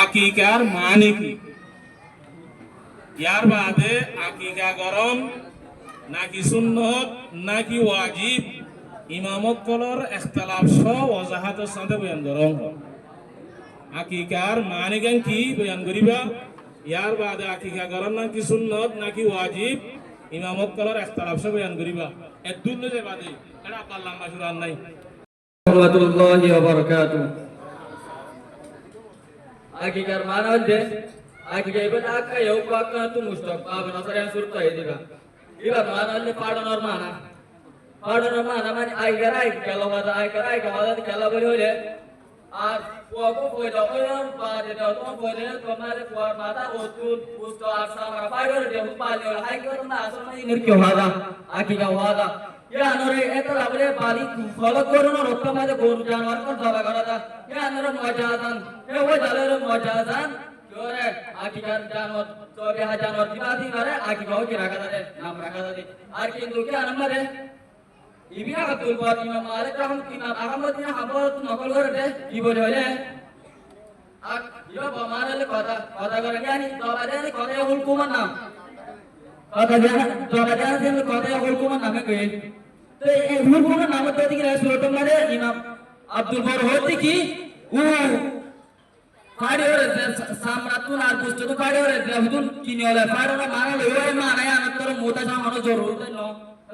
আকিকার মানে কি, ইয়ার বাদে আকিকা গরম নাকি সুন্নত নাকি ওয়াজিব ইমামত কলর ইখতিলাফ সহ ওয়াজাহাতের সাথে বয়ান গরম। আকিকার মানে কি বয়ান করিবা, ইয়ার বাদে আকিকা গরম নাকি সুন্নত নাকি ওয়াজিব ইমামত কলর ইখতিলাফ সহ বয়ান করিবা। এদুল যে বাদে এটা আপনার লম্বা শুরান নাই। রাহমাতুল্লাহি ওয়া বারাকাতুহু। Akikar mana de akikar ibat akka yau pakka tu mustaq abin asar yang surta idiga ibat mana le padanor mana mani akikar wada kala bari hole ar pogo poida oyon pade da ton poida tomare por mata otul usto asa mara paidor de upali ol haikar na asar mai nirkyo hada akikar wada ya anore eta labre bali follow koruno rokka made goru janwar ko daba garada ya anore mojazan e wo dalero mojazan jore akikar janwar tobe ha janwar dibati mare akikar ki rakha dade nam rakha dade ar kintu ki anamare ibina abdul bar imam malik imam ahmad bin hanbal nokol gorade ki bole hole ak yo bamarale kotha gore yani dobade kotha hulkuman nam kotha jana kotha hulkuman name koi तो ये हुकुम नाम तो दिखे सुरतम मारे इमाम अब्दुल बर होती की वो फाड़ी और साम्राज्य नार पुष्ट तो फाड़ी और हुदुल किनी वाला फाड़ी ना माना ले वो माना या न तो मोटा सा मानो जरूर है नो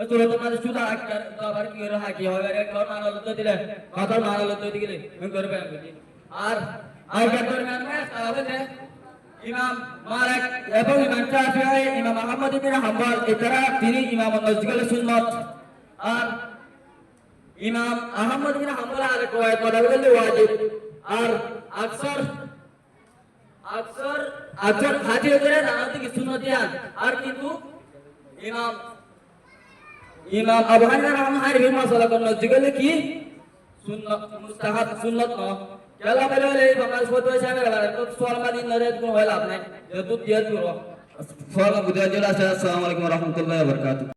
सुरतम मारे सुधा आकर तो बार की रहा की हो गया कौन माना लो तो दिले कौन माना लो तो दिले मैं कर पे आर आय के दरमियान में साहब है इमाम मालिक एवं इमाम शाफिई इमाम अहमद बिन हंबल इतरा तीन इमाम मस्जिद सुन्नत আর ইমাম আহমদ বিন হাম্বল আলে কয় কথা বললে ওয়াজিব আর আকসর হাজি করে জানাতে কি সুন্নতিয়ান আর কিন্তু ইমাম আবু হানিফা রাহমাতুল্লাহি আলাইহি মাসালা কোন জিগলে কি সুন্নাত মুস্তাহাব সুন্নাত ন কেলা বলে বাংলা ফতোয়া সাহেবের বারে তো সোয়াল মাদিন নরে কোন হয় লাভ নাই যেহেতু দিয়া দিও সোয়াল বুঝা জেলা আসসালামু আলাইকুম ওয়া রাহমাতুল্লাহি ওয়া বারাকাতুহু।